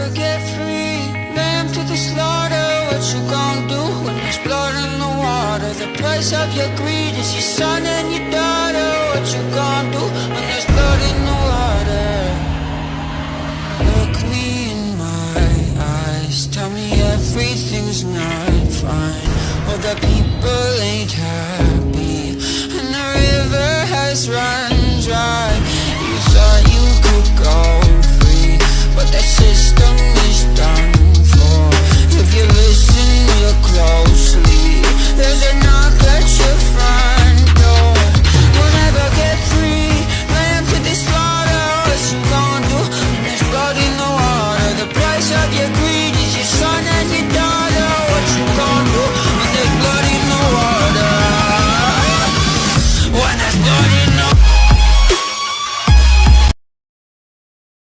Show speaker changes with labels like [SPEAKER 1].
[SPEAKER 1] never get free. Lamb to the slaughter, what you gonna do when there's blood in the water? The price of your greed is your son and your daughter. What you gonna do when there's blood in the water? Look me in my eyes, tell me everything's not fine. All the people ain't happy, and the river has run